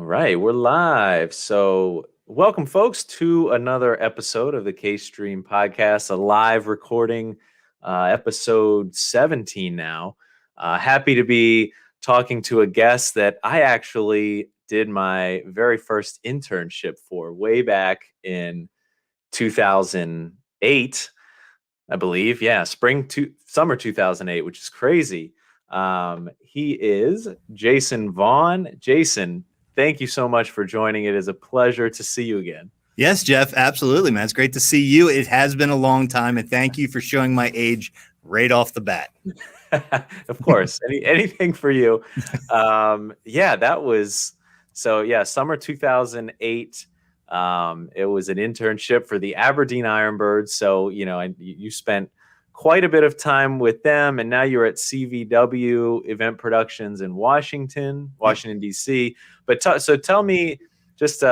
All right, we're live. So, welcome, folks, to another episode of the K Stream podcast, a live recording, episode 17 now. Happy to be talking to a guest that I actually did my very first internship for way back in 2008, I believe. Yeah, summer 2008, which is crazy. He is Jason Vaughn. Jason, thank you so much for joining. It is a pleasure to see you again. Yes, Jeff, absolutely, man. It's great to see you. It has been a long time, and thank you for showing my age right off the bat. Of course, anything for you. That was summer 2008. It was an internship for the Aberdeen Ironbirds. So, you spent quite a bit of time with them, and now you're at CVW Event Productions in Washington, D.C. But so tell me, just do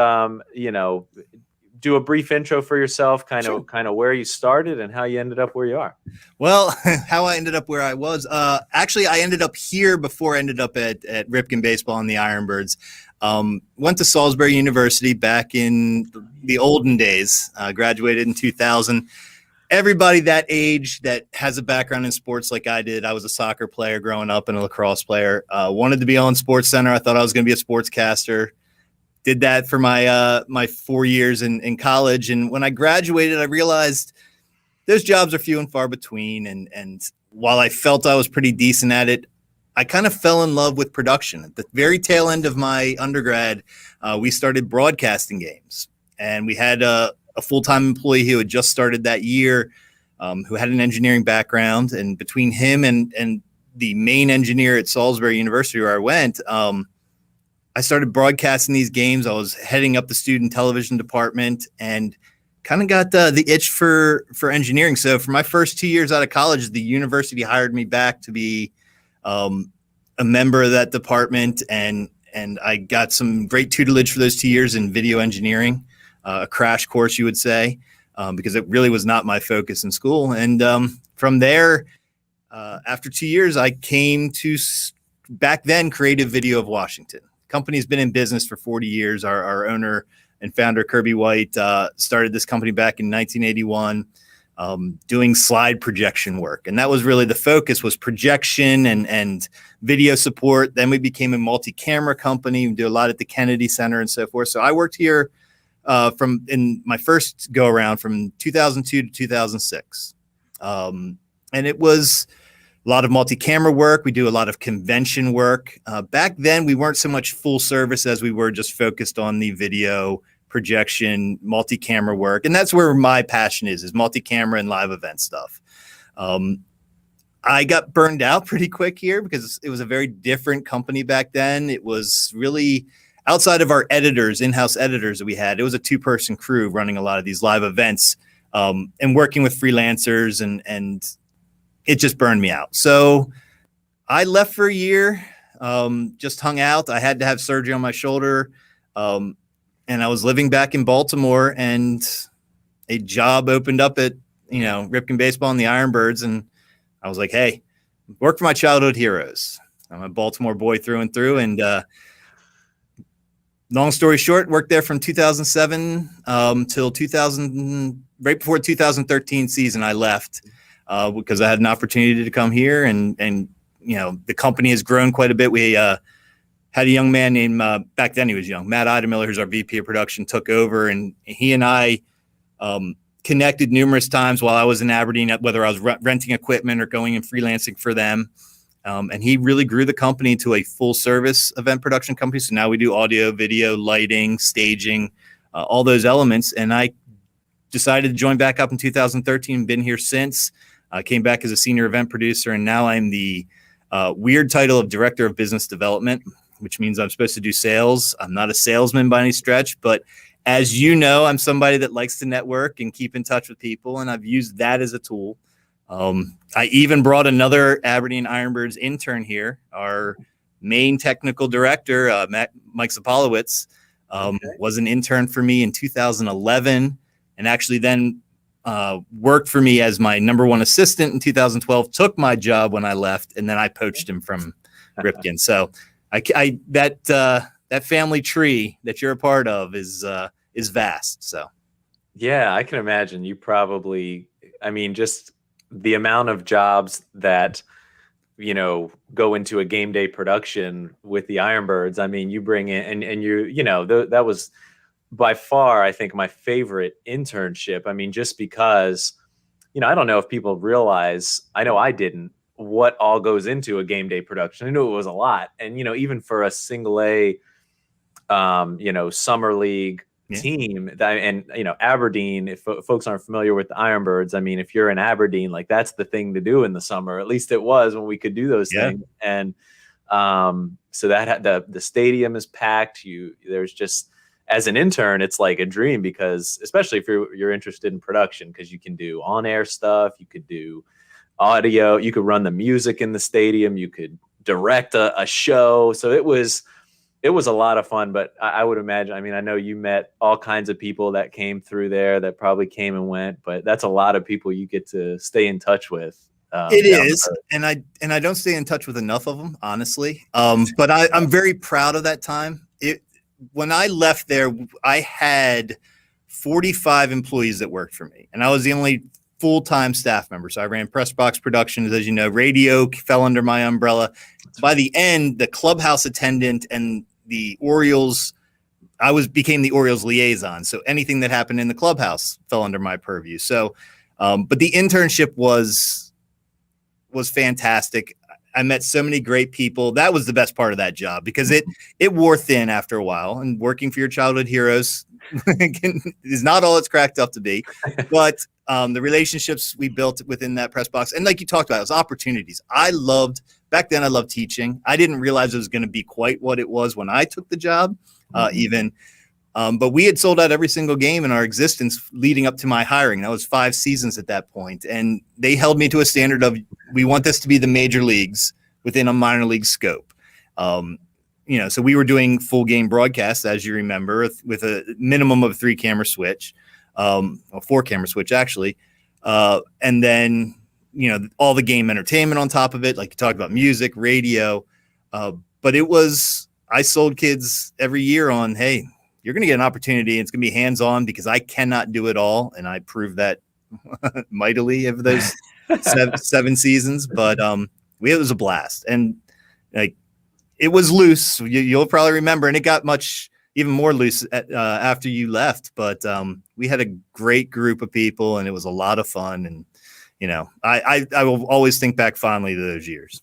a brief intro for yourself, kind of where you started and how you ended up where you are. Well, how I ended up where I was, actually, I ended up here before I ended up at Ripken Baseball and the Ironbirds. Went to Salisbury University back in the olden days, graduated in 2000. Everybody that age that has a background in sports like I did, I was a soccer player growing up and a lacrosse player, wanted to be on Sports Center. I thought I was going to be a sportscaster. Did that for my 4 years in college. And when I graduated, I realized those jobs are few and far between. And while I felt I was pretty decent at it, I kind of fell in love with production. At the very tail end of my undergrad, we started broadcasting games. And we had a full-time employee who had just started that year, who had an engineering background. And between him and the main engineer at Salisbury University where I went, I started broadcasting these games. I was heading up the student television department and kind of got the itch for engineering. So for my first 2 years out of college, the university hired me back to be a member of that department. And I got some great tutelage for those 2 years in video engineering, a crash course, you would say, because it really was not my focus in school. And from there, after 2 years, I came to back then Creative Video of Washington. Company's been in business for 40 years. Our owner and founder, Kirby White, started this company back in 1981, doing slide projection work. And that was really the focus, was projection and video support. Then we became a multi-camera company. We do a lot at the Kennedy Center and so forth. So I worked here in my first go around from 2002 to 2006. And it was a lot of multi-camera work. We do a lot of convention work. Back then, we weren't so much full service as we were just focused on the video projection, multi-camera work. And that's where my passion is multi-camera and live event stuff. I got burned out pretty quick here because it was a very different company back then. It was really outside of our editors, in-house editors that we had. It was a two-person crew running a lot of these live events and working with freelancers and it just burned me out. So I left for a year, just hung out. I had to have surgery on my shoulder. And I was living back in Baltimore and a job opened up at, Ripken Baseball and the Ironbirds. And I was like, hey, work for my childhood heroes. I'm a Baltimore boy through and through. And long story short, worked there from 2007 till 2000, right before 2013 season, I left. Because I had an opportunity to come here and the company has grown quite a bit. We had a young man named, back then he was young, Matt Idemiller, who's our VP of production, took over, and he and I connected numerous times while I was in Aberdeen, whether I was renting equipment or going and freelancing for them. And he really grew the company to a full service event production company. So now we do audio, video, lighting, staging, all those elements. And I decided to join back up in 2013, been here since. I came back as a senior event producer, and now I'm the weird title of director of business development, which means I'm supposed to do sales. I'm not a salesman by any stretch, but as you know, I'm somebody that likes to network and keep in touch with people, and I've used that as a tool. I even brought another Aberdeen Ironbirds intern here. Our main technical director, Mike Zapolowitz, was an intern for me in 2011, and actually then worked for me as my number one assistant in 2012, took my job when I left, and then I poached him from Ripken. So that that family tree that you're a part of is vast. So Yeah, I can imagine you probably, I mean, just the amount of jobs that, go into a game day production with the Ironbirds. I mean, you bring in and that was by far, I think, my favorite internship. I mean, just because, I don't know if people realize, I know I didn't, what all goes into a game day production. I knew it was a lot. And, even for a single A, summer league yeah, team and Aberdeen, if folks aren't familiar with the Ironbirds, I mean, if you're in Aberdeen, like that's the thing to do in the summer. At least it was when we could do those yeah, things. And so that the stadium is packed. There's just, as an intern, it's like a dream, because especially if you're interested in production, because you can do on-air stuff, you could do audio, you could run the music in the stadium, you could direct a show. So it was a lot of fun. But I would imagine, I mean, I know you met all kinds of people that came through there that probably came and went, but that's a lot of people you get to stay in touch with. it is, and I don't stay in touch with enough of them, honestly. But I'm very proud of that time. When I left there, I had 45 employees that worked for me, and I was the only full-time staff member. So I ran press box productions, as you know. Radio fell under my umbrella. By the end, the clubhouse attendant and the Orioles, became the Orioles liaison. So anything that happened in the clubhouse fell under my purview. So, but the internship was fantastic. I met so many great people. That was the best part of that job, because it wore thin after a while, and working for your childhood heroes is not all it's cracked up to be. But the relationships we built within that press box, and like you talked about, it was opportunities. Back then I loved teaching. I didn't realize it was going to be quite what it was when I took the job, but we had sold out every single game in our existence leading up to my hiring. That was 5 seasons at that point. And they held me to a standard of, we want this to be the major leagues within a minor league scope. So we were doing full game broadcasts, as you remember, with a minimum of 3-camera switch, a 4-camera switch, actually. And then, all the game entertainment on top of it, like you talked about, music, radio. But I sold kids every year on, hey, you're going to get an opportunity. It's going to be hands-on, because I cannot do it all. And I proved that mightily of those 7 seasons. But it was a blast. And like, it was loose. You'll probably remember. And it got even more loose after you left. But we had a great group of people, and it was a lot of fun. And, I will always think back fondly to those years.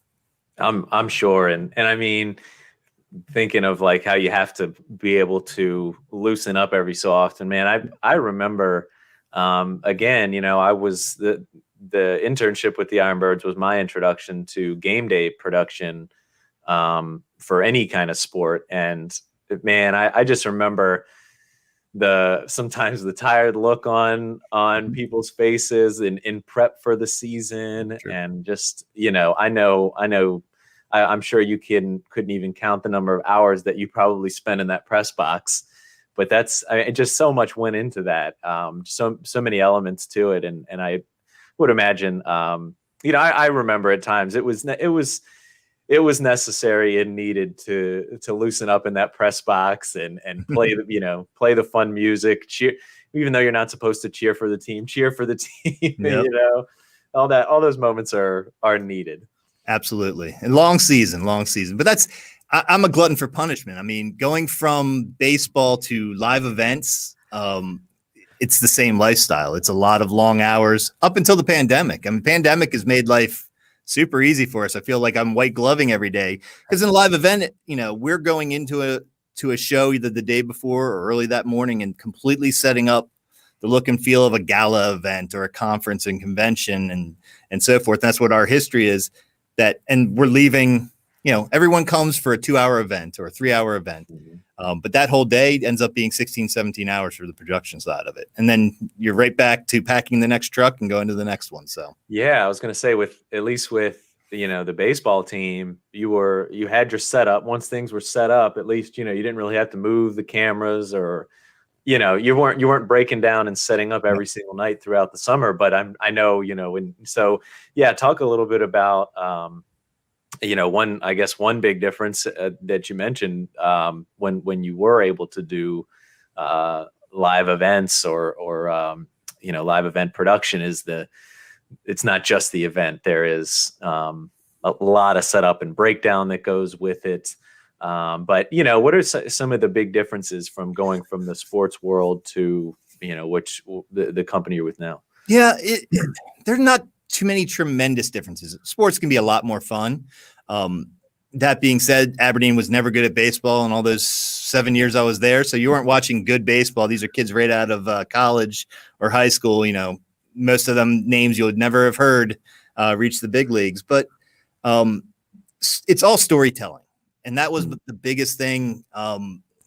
I'm sure. And I mean, thinking of like how you have to be able to loosen up every so often, man. I remember, again, I was the internship with the Ironbirds was my introduction to game day production, for any kind of sport. And man, I just remember sometimes the tired look on people's faces in prep for the season. Sure. And just, I'm sure you couldn't even count the number of hours that you probably spent in that press box, but just so much went into that. So many elements to it. And I would imagine, I remember at times it was necessary and needed to loosen up in that press box and play the fun music, cheer, even though you're not supposed to cheer for the team, yep. All those moments are needed. Absolutely. And long season, but I'm a glutton for punishment. I mean, going from baseball to live events, it's the same lifestyle. It's a lot of long hours up until the pandemic. I mean, pandemic has made life super easy for us. I feel like I'm white gloving every day, because in a live event, we're going into a show either the day before or early that morning and completely setting up the look and feel of a gala event or a conference and convention and so forth. That's what our history is. And we're leaving, everyone comes for a 2-hour event or a 3-hour event. Mm-hmm. But that whole day ends up being 16, 17 hours for the production side of it. And then you're right back to packing the next truck and going to the next one. So, yeah, I was going to say with the baseball team, you had your setup. Once things were set up, at least, you didn't really have to move the cameras or, you weren't breaking down and setting up every single night throughout the summer. But I know, talk a little bit about, one big difference that you mentioned, when you were able to do live events or live event production, it's not just the event. There is a lot of setup and breakdown that goes with it. But what are some of the big differences from going from the sports world to the company you're with now? Yeah, there's not too many tremendous differences. Sports can be a lot more fun. That being said, Aberdeen was never good at baseball in all those 7 years I was there. So you weren't watching good baseball. These are kids right out of college or high school. Most of them names you would never have heard reach the big leagues. But it's all storytelling. And that was the biggest thing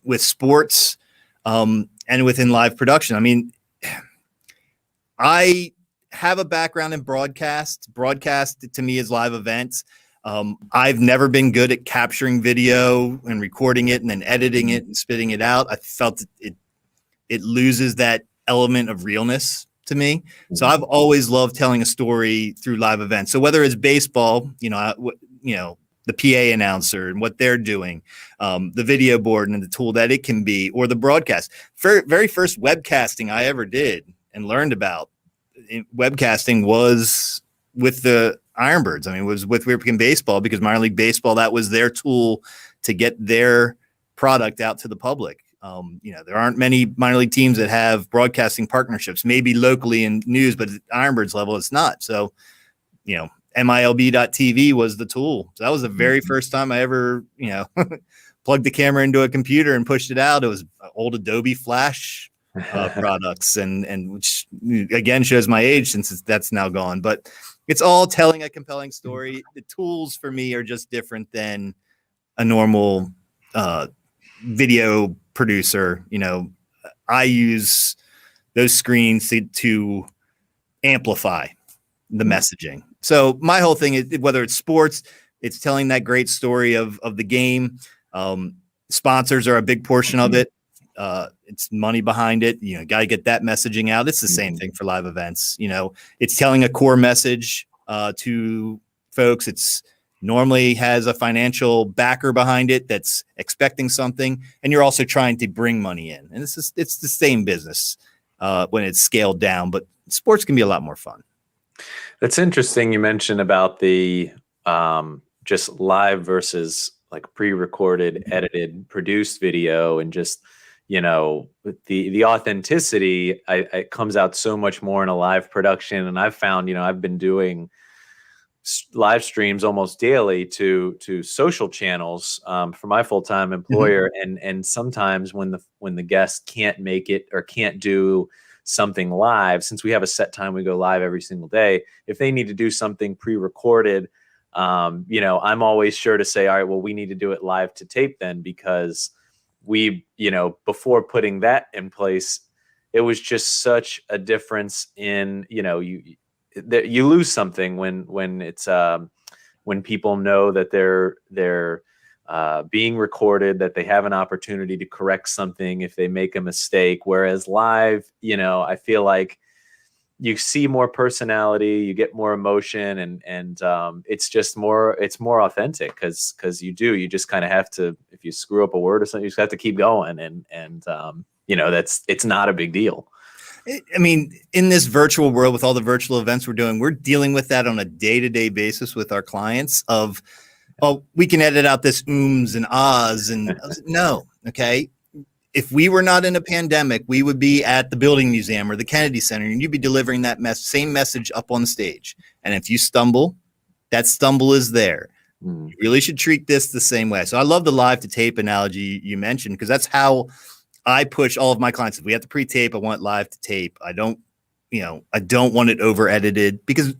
with sports and within live production. I mean, I have a background in broadcast. Broadcast to me is live events. I've never been good at capturing video and recording it and then editing it and spitting it out. I felt it loses that element of realness to me. So I've always loved telling a story through live events. So whether it's baseball, the PA announcer and what they're doing, the video board and the tool that it can be, or the broadcast. Very first webcasting I ever did and learned about webcasting was with the Ironbirds. I mean, it was with Ripken Baseball, because minor league baseball, that was their tool to get their product out to the public. There aren't many minor league teams that have broadcasting partnerships, maybe locally in news, but at Ironbirds level, it's not. So, MILB.TV was the tool. So that was the very first time I ever, plugged the camera into a computer and pushed it out. It was old Adobe Flash products, and which again shows my age since that's now gone. But it's all telling a compelling story. The tools for me are just different than a normal video producer. I use those screens to amplify the messaging. So my whole thing is, whether it's sports, it's telling that great story of the game. Sponsors are a big portion of it. It's money behind it. Got to get that messaging out. It's the same thing for live events. It's telling a core message to folks. It's normally has a financial backer behind it that's expecting something, and you're also trying to bring money in. And it's the same business when it's scaled down, but sports can be a lot more fun. That's interesting. You mentioned about the just live versus like pre-recorded, edited, produced video, and just the authenticity. It comes out so much more in a live production. And I've found, I've been doing live streams almost daily to social channels for my full-time employer, and sometimes when the guest can't make it or can't do something live, since we have a set time we go live every single day, if they need to do something pre-recorded, I'm always sure to say, all right, well, we need to do it live to tape then, because we, before putting that in place, it was just such a difference in, you lose something when it's when people know that they're being recorded, that they have an opportunity to correct something if they make a mistake. Whereas live, I feel like you see more personality, you get more emotion, and it's more authentic because you just kind of have to, if you screw up a word or something, you just have to keep going, and it's not a big deal. I mean, in this virtual world with all the virtual events we're doing, we're dealing with that on a day-to-day basis with our clients of, oh, we can edit out this ums and ahs. And I was like, no, okay. If we were not in a pandemic, we would be at the Building Museum or the Kennedy Center, and you'd be delivering that same message up on stage. And if you stumble, that stumble is there. You really should treat this the same way. So I love the live to tape analogy you mentioned, because that's how I push all of my clients. If we have to pre-tape, I want live to tape. I don't want it over edited, because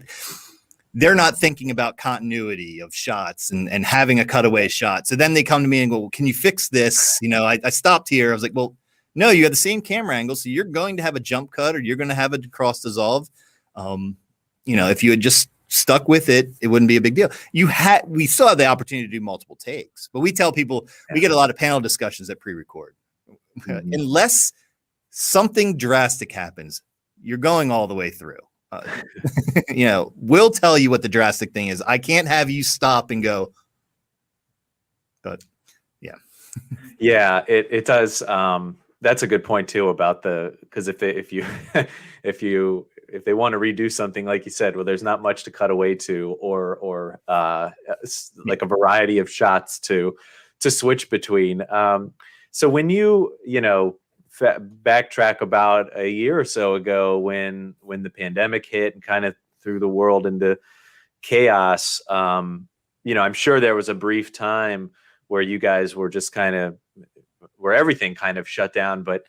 they're not thinking about continuity of shots and having a cutaway shot. So then they come to me and go, well, can you fix this? I stopped here. I was like, well, no, you have the same camera angle. So you're going to have a jump cut, or you're going to have a cross dissolve. If you had just stuck with it, it wouldn't be a big deal. We still have the opportunity to do multiple takes, but we tell people, we get a lot of panel discussions that pre-record. Unless something drastic happens, you're going all the way through. uh, we'll tell you what the drastic thing is. I can't have you stop and go, but yeah. Yeah, it does. That's a good point too about because if you if they want to redo something, like you said, well, there's not much to cut away to, or like a variety of shots to switch between. So when backtrack about a year or so ago, when the pandemic hit and kind of threw the world into chaos, I'm sure there was a brief time where you guys were just where everything kind of shut down. But,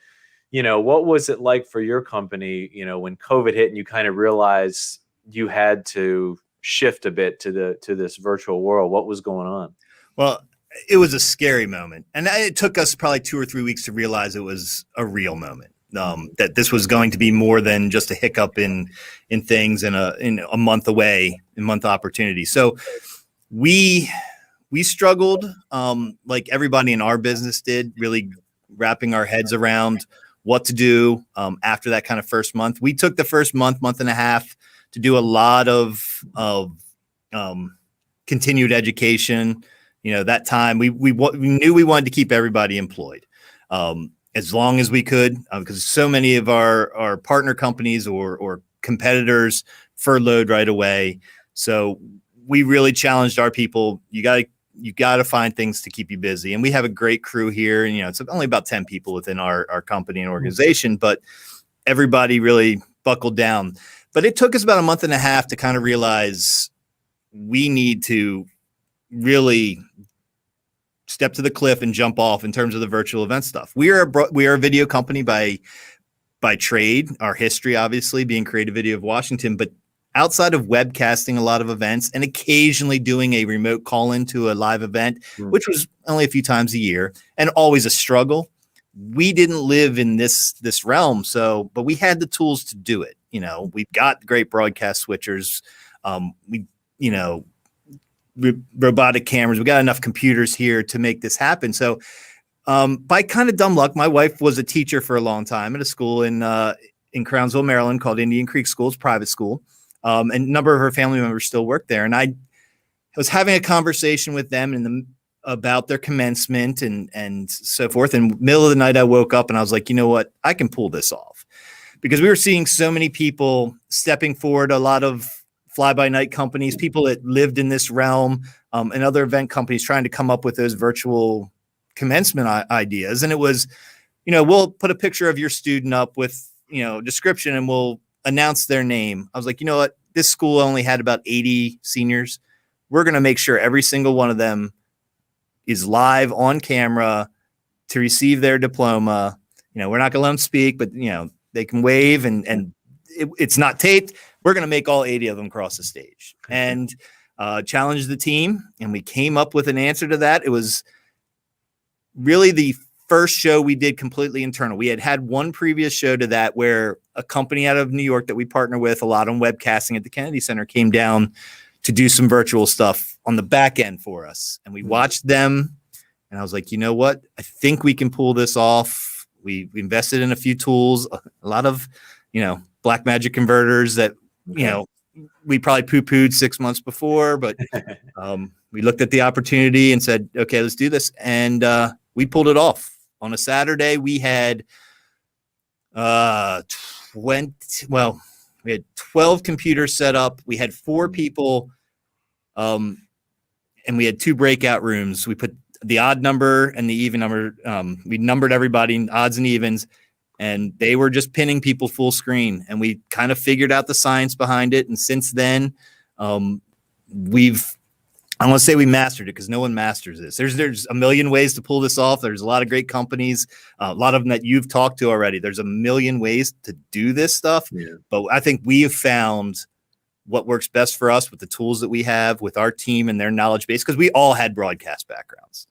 what was it like for your company, when COVID hit and you kind of realized you had to shift a bit to this virtual world? What was going on? Well, it was a scary moment. And it took us probably 2 or 3 weeks to realize it was a real moment. That this was going to be more than just a hiccup in things in a month opportunity. So we struggled, like everybody in our business did, really wrapping our heads around what to do after that kind of first month. We took the first month and a half to do a lot of continued education. That time we knew we wanted to keep everybody employed as long as we could, because so many of our partner companies or competitors furloughed right away. So we really challenged our people. You got to find things to keep you busy. And we have a great crew here. And, it's only about 10 people within our company and organization, but everybody really buckled down. But it took us about a month and a half to kind of realize we need to really step to the cliff and jump off in terms of the virtual event stuff. We are a video company by trade, our history, obviously being Creative Video of Washington, but outside of webcasting a lot of events and occasionally doing a remote call into a live event, which was only a few times a year and always a struggle. We didn't live in this realm. But we had the tools to do it. We've got great broadcast switchers. Robotic cameras. We got enough computers here to make this happen. So by kind of dumb luck, my wife was a teacher for a long time at a school in Crownsville, Maryland, called Indian Creek School. It's a private school. And a number of her family members still work there. And I was having a conversation with them about their commencement and so forth. And middle of the night, I woke up and I was like, you know what? I can pull this off, because we were seeing so many people stepping forward, a lot of fly-by-night companies, people that lived in this realm, and other event companies trying to come up with those virtual commencement ideas. And it was, we'll put a picture of your student up with, description, and we'll announce their name. I was like, you know what? This school only had about 80 seniors. We're going to make sure every single one of them is live on camera to receive their diploma. We're not going to let them speak, but, they can wave and it's not taped. We're going to make all 80 of them cross the stage and challenge the team. And we came up with an answer to that. It was really the first show we did completely internal. We had one previous show to that where a company out of New York that we partner with a lot on webcasting at the Kennedy Center came down to do some virtual stuff on the back end for us. And we watched them and I was like, you know what? I think we can pull this off. We invested in a few tools, a lot of, black magic converters that, we probably poo-pooed 6 months before, but we looked at the opportunity and said, okay, let's do this. And we pulled it off. On a Saturday, we had 12 computers set up. We had 4 people, and we had 2 breakout rooms. We put the odd number and the even number. We numbered everybody, odds and evens, and they were just pinning people full screen. And we kind of figured out the science behind it. And since then, I want to say we mastered it, because no one masters this. There's a million ways to pull this off. There's a lot of great companies, a lot of them that you've talked to already. There's a million ways to do this stuff. Yeah. But I think we have found what works best for us with the tools that we have, with our team and their knowledge base, because we all had broadcast backgrounds.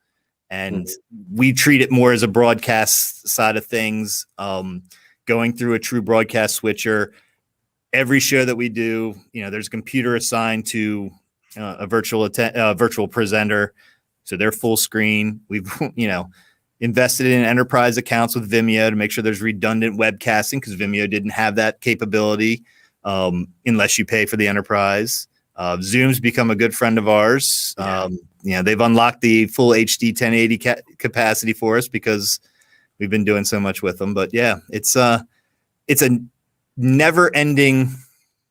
And we treat it more as a broadcast side of things, going through a true broadcast switcher. Every show that we do, there's a computer assigned to a virtual presenter, so they're full screen. We've invested in enterprise accounts with Vimeo to make sure there's redundant webcasting, because Vimeo didn't have that capability. unless you pay for the enterprise. Zoom's become a good friend of ours. They've unlocked the full HD 1080 capacity for us because we've been doing so much with them. But yeah, it's a never-ending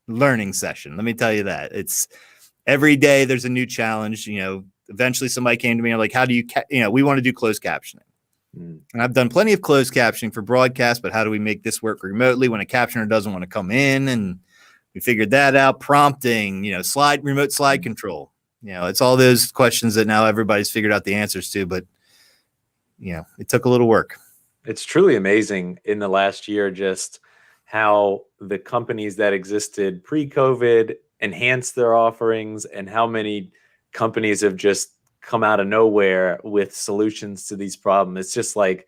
learning session. Let me tell you that. It's every day there's a new challenge. Eventually somebody came to me and like, how do you, we want to do closed captioning. And I've done plenty of closed captioning for broadcast, but how do we make this work remotely when a captioner doesn't want to come in? And we figured that out. Prompting, remote slide control. It's all those questions that now everybody's figured out the answers to, but it took a little work. It's truly amazing in the last year just how the companies that existed pre-COVID enhanced their offerings and how many companies have just come out of nowhere with solutions to these problems. It's just like,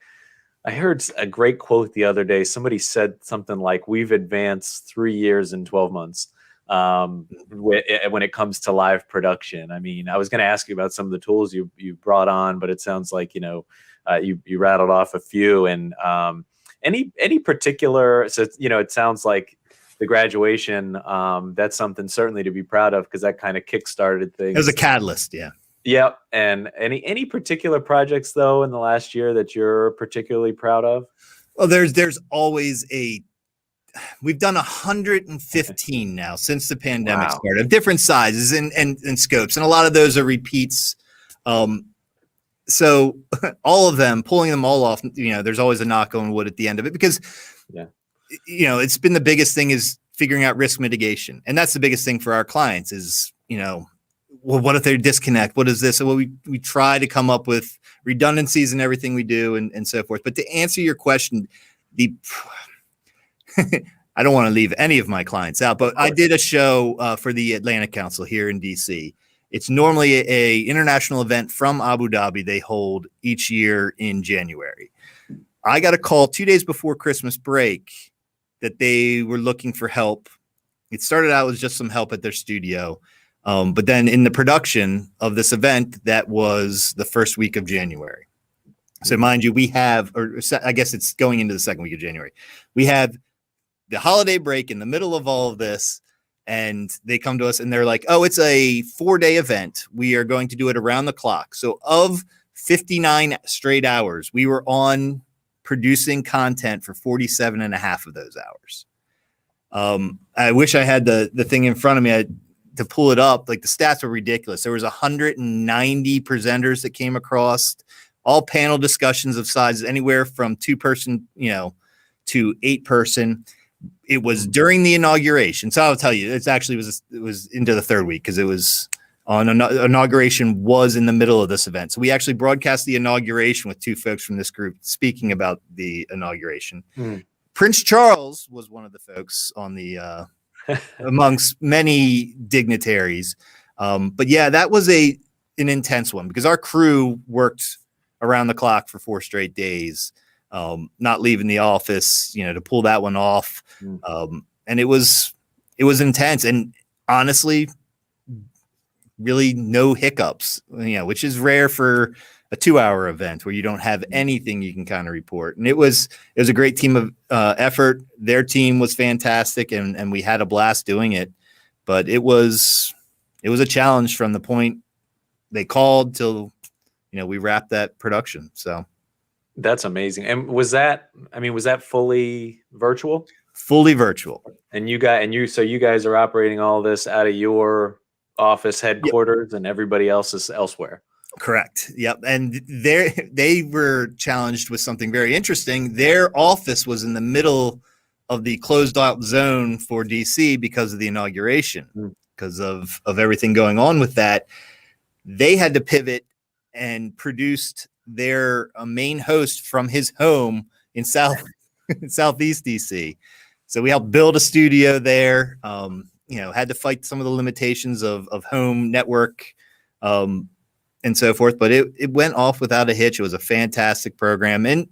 I heard a great quote the other day. Somebody said something like, we've advanced 3 years and 12 months when it comes to live production. I mean, I was going to ask you about some of the tools you brought on, but it sounds like, you rattled off a few. And any particular, so, it sounds like the graduation, that's something certainly to be proud of because that kind of kickstarted things. It was a catalyst. Yeah. Yep. And any particular projects though in the last year that you're particularly proud of? Well, there's always we've done 115 now since the pandemic started, of different sizes and scopes. And a lot of those are repeats. So all of them, pulling them all off, there's always a knock on wood at the end of it because, it's been the biggest thing is figuring out risk mitigation. And that's the biggest thing for our clients is, well, what if they disconnect? What is this? So we try to come up with redundancies in everything we do and so forth. But to answer your question, I don't want to leave any of my clients out, but I did a show for the Atlantic Council here in DC. It's normally a international event from Abu Dhabi they hold each year in January. I got a call 2 days before Christmas break that they were looking for help. It started out with just some help at their studio. But then in the production of this event, that was the first week of January. So mind you, we have, or I guess it's going into the second week of January. We have the holiday break in the middle of all of this. And they come to us and they're like, oh, it's a 4-day event. We are going to do it around the clock. So of 59 straight hours, we were on producing content for 47 and a half of those hours. I wish I had the thing in front of me to pull it up. Like the stats were ridiculous. There was 190 presenters that came across, all panel discussions of sizes, anywhere from 2-person, to 8-person. It was during the inauguration. So I'll tell you, it was into the third week because it was on inauguration was in the middle of this event. So we actually broadcast the inauguration with 2 folks from this group speaking about the inauguration. Prince Charles was one of the folks on the amongst many dignitaries. But yeah, that was an intense one because our crew worked around the clock for 4 straight days. Not leaving the office, to pull that one off. And it was intense and honestly, really no hiccups, which is rare for a 2-hour event where you don't have anything you can kind of report. And it was a great team of effort. Their team was fantastic and we had a blast doing it, but it was a challenge from the point they called till, we wrapped that production. So. That's amazing. And was that fully virtual? Fully virtual. And so you guys are operating all this out of your office headquarters and everybody else is elsewhere. Correct. Yep. And they were challenged with something very interesting. Their office was in the middle of the closed out zone for DC because of the inauguration, because of everything going on with that. They had to pivot and produced their main host from his home in Southeast DC. So we helped build a studio there, had to fight some of the limitations of home network and so forth, but it went off without a hitch. It was a fantastic program and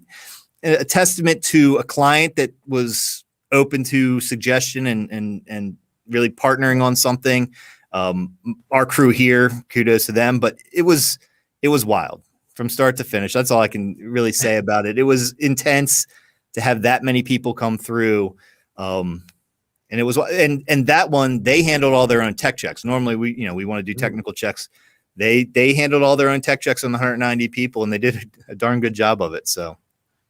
a testament to a client that was open to suggestion and really partnering on something. Our crew here, kudos to them, but it was wild. From start to finish. That's all I can really say about it. It was intense to have that many people come through. And it was, and that one, they handled all their own tech checks. Normally we want to do technical checks. They handled all their own tech checks on the 190 people, and they did a darn good job of it. So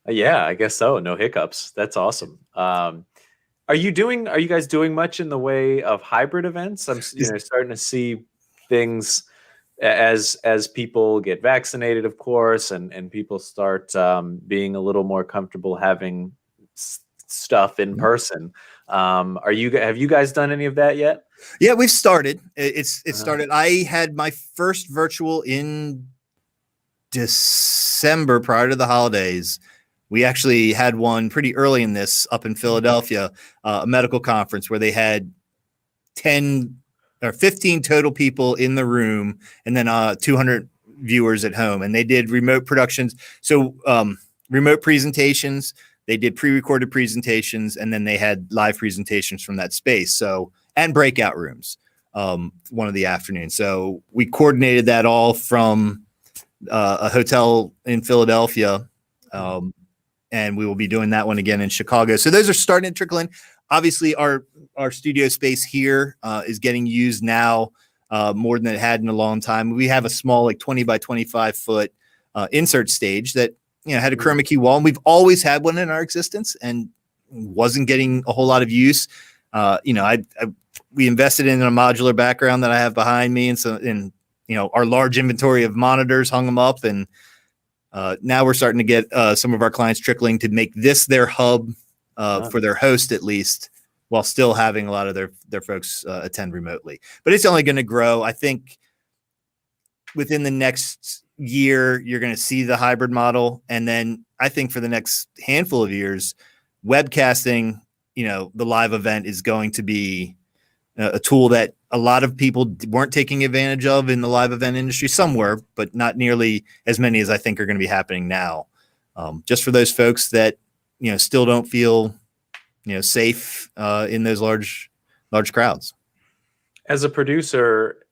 Yeah, I guess so. No hiccups. That's awesome. Are you guys doing much in the way of hybrid events? I'm starting to see things as people get vaccinated, of course, and people start being a little more comfortable having stuff in person. Have you guys done any of that yet? Yeah, we've started. It started. I had my first virtual in December prior to the holidays. We actually had one pretty early in this up in Philadelphia, a medical conference where they had 10 or 15 total people in the room, and then 200 viewers at home. And they did remote productions. So remote presentations, they did pre-recorded presentations, and then they had live presentations from that space. So, and breakout rooms one of the afternoons. So we coordinated that all from a hotel in Philadelphia. And we will be doing that one again in Chicago. So those are starting to trickle in. Obviously, our studio space here is getting used now more than it had in a long time. We have a small, like 20 by 25 foot insert stage that had a chroma key wall, and we've always had one in our existence and wasn't getting a whole lot of use. We invested in a modular background that I have behind me, and our large inventory of monitors, hung them up, and now we're starting to get some of our clients trickling to make this their hub for their host, at least, while still having a lot of their folks attend remotely. But it's only going to grow. I think within the next year, you're going to see the hybrid model. And then I think for the next handful of years, webcasting, the live event is going to be a tool that a lot of people weren't taking advantage of in the live event industry. Some were, but not nearly as many as I think are going to be happening now. Just for those folks that, still don't feel, safe in those large crowds. As a producer,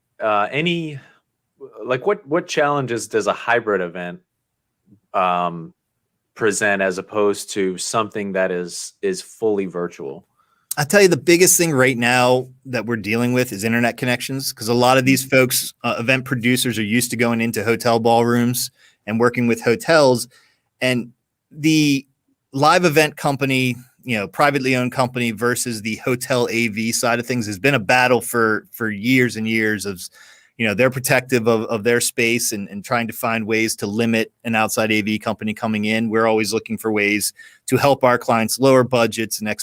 what challenges does a hybrid event present as opposed to something that is fully virtual? I tell you, the biggest thing right now that we're dealing with is internet connections, because a lot of these folks, event producers, are used to going into hotel ballrooms and working with hotels, and the live event company, privately owned company versus the hotel AV side of things has been a battle for years and years of, they're protective of their space and trying to find ways to limit an outside AV company coming in. We're always looking for ways to help our clients lower budgets and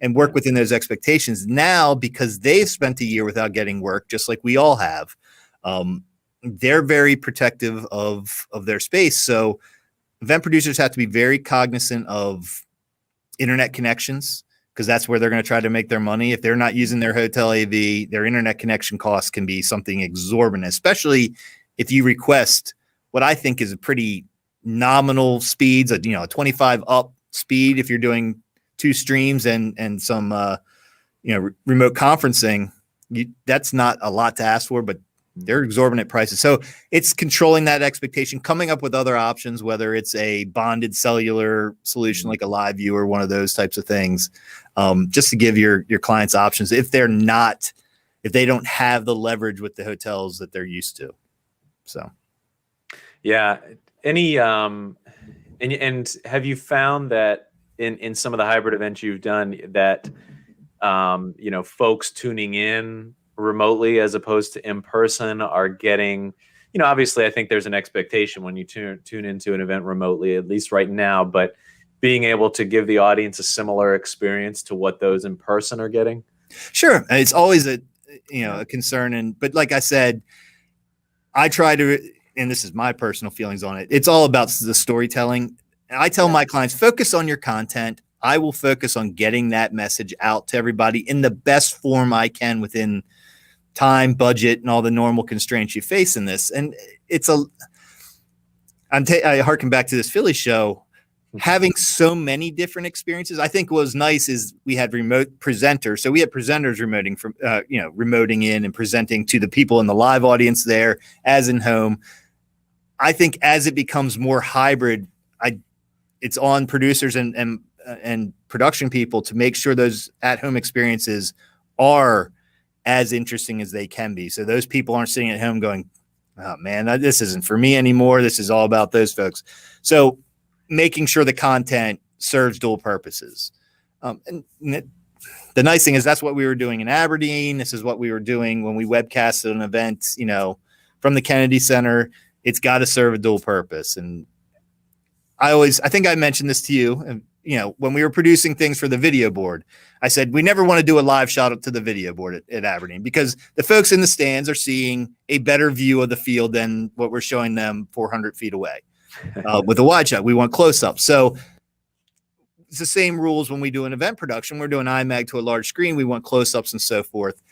and work within those expectations. Now, because they've spent a year without getting work, just like we all have, they're very protective of their space. So event producers have to be very cognizant of internet connections, because that's where they're going to try to make their money. If they're not using their hotel AV, their internet connection costs can be something exorbitant, especially if you request what I think is a pretty nominal speeds, a 25 up speed if you're doing 2 streams and some remote conferencing. That's not a lot to ask for, but they're exorbitant prices. So it's controlling that expectation, coming up with other options, whether it's a bonded cellular solution like a live view or one of those types of things, just to give your clients options if they don't have the leverage with the hotels that they're used to. So yeah. Any and have you found that in some of the hybrid events you've done that folks tuning in remotely as opposed to in person are getting, obviously I think there's an expectation when you tune into an event remotely, at least right now, but being able to give the audience a similar experience to what those in person are getting? Sure. It's always a concern. But like I said, I try to, and this is my personal feelings on it, it's all about the storytelling. I tell my clients, focus on your content. I will focus on getting that message out to everybody in the best form I can within time, budget, and all the normal constraints you face in this. And I harken back to this Philly show, having so many different experiences. I think what was nice is we had remote presenters. So we had presenters remoting in and presenting to the people in the live audience there as in home. I think as it becomes more hybrid, it's on producers and and production people to make sure those at-home experiences are as interesting as they can be. So those people aren't sitting at home going, oh man, this isn't for me anymore. This is all about those folks. So making sure the content serves dual purposes. And the nice thing is that's what we were doing in Aberdeen. This is what we were doing when we webcasted an event, from the Kennedy Center. It's got to serve a dual purpose. And I think I mentioned this to you, and when we were producing things for the video board, I said, we never want to do a live shot up to the video board at Aberdeen, because the folks in the stands are seeing a better view of the field than what we're showing them 400 feet away. With a wide shot, we want close up. So it's the same rules when we do an event production. We're doing IMAG to a large screen. We want close ups and so forth.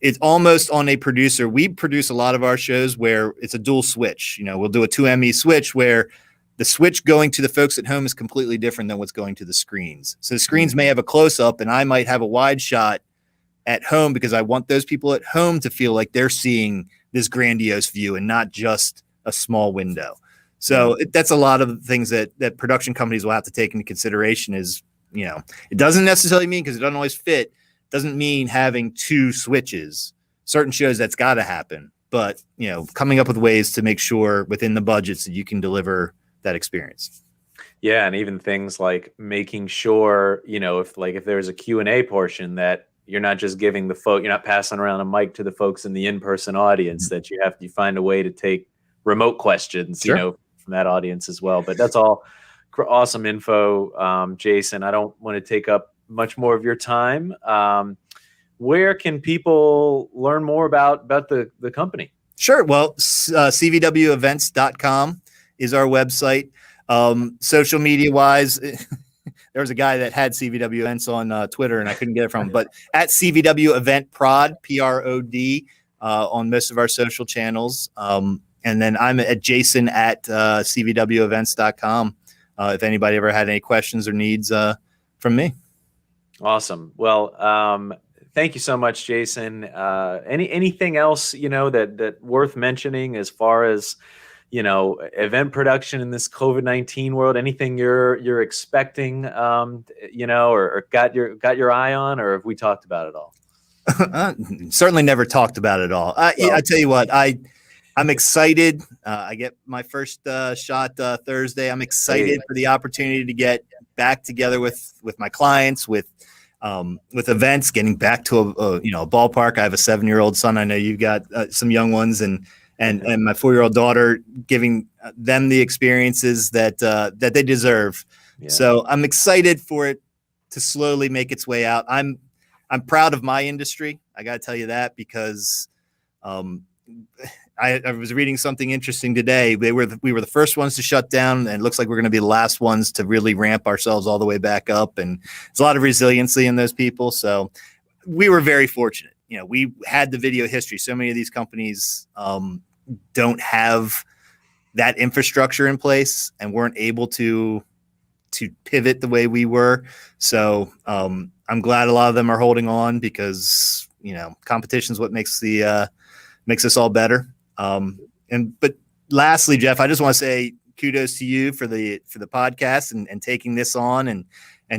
It's almost on a producer. We produce a lot of our shows where it's a dual switch. We'll do a 2ME switch where the switch going to the folks at home is completely different than what's going to the screens. So the screens may have a close up and I might have a wide shot at home because I want those people at home to feel like they're seeing this grandiose view and not just a small window. So that's a lot of the things that production companies will have to take into consideration is, it doesn't necessarily mean, because it doesn't always fit, doesn't mean having two switches. Certain shows that's got to happen, but, coming up with ways to make sure within the budgets that you can deliver that experience. Yeah. And even things like making sure, if there's a Q&A portion, that you're not just giving you're not passing around a mic to the folks in the in-person audience, that you find a way to take remote questions, Sure. From that audience as well. But that's all awesome info, Jason. I don't want to take up much more of your time. Where can people learn more about the company? Sure. Well, CVWEvents.com is our website. Social media wise, there was a guy that had CVW Events on Twitter and I couldn't get it from him, but at CVW Event Prod, PROD, on most of our social channels. And then I'm at Jason at CVWEvents.com. If anybody ever had any questions or needs from me. Awesome. Well, thank you so much, Jason. Anything else, that worth mentioning as far as, event production in this COVID-19 world? Anything you're expecting, or got your eye on, or have we talked about it all? Certainly never talked about it all. I tell you what, I'm excited. I get my first shot Thursday. I'm excited for the opportunity to get back together with my clients, with events, getting back to a ballpark. I have a 7-year-old son. I know you've got some young ones, and my 4-year-old daughter, giving them the experiences that they deserve. Yeah. So I'm excited for it to slowly make its way out. I'm proud of my industry. I got to tell you that, because I was reading something interesting today. We were the first ones to shut down, and it looks like we're going to be the last ones to really ramp ourselves all the way back up. And there's a lot of resiliency in those people. So we were very fortunate. We had the video history. So many of these companies don't have that infrastructure in place and weren't able to pivot the way we were. So I'm glad a lot of them are holding on, because competition is what makes us all better. But lastly, Jeff, I just want to say kudos to you for the podcast and taking this on and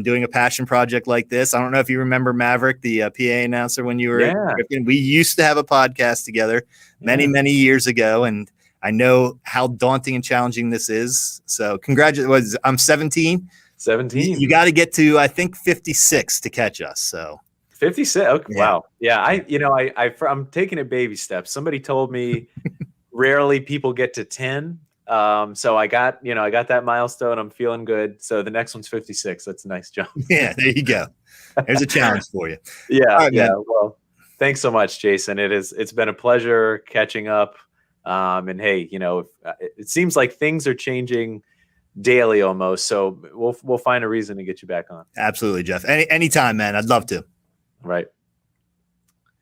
doing a passion project like this. I don't know if you remember Maverick, the PA announcer, when you were at Griffin. We used to have a podcast together many years ago, and I know how daunting and challenging this is. So congratulations. I'm 17. You got to get to, I think, 56 to catch us. So 56. Okay, yeah. Wow. Yeah. I'm taking a baby step. Somebody told me rarely people get to 10. So I got that milestone. I'm feeling good. So the next one's 56. That's a nice jump. Yeah, there you go. There's a challenge for you. Yeah. Right, yeah. Man. Well, thanks so much, Jason. It's been a pleasure catching up. And hey, it seems like things are changing daily almost. So we'll find a reason to get you back on. Absolutely, Jeff. Anytime, man. I'd love to. Right.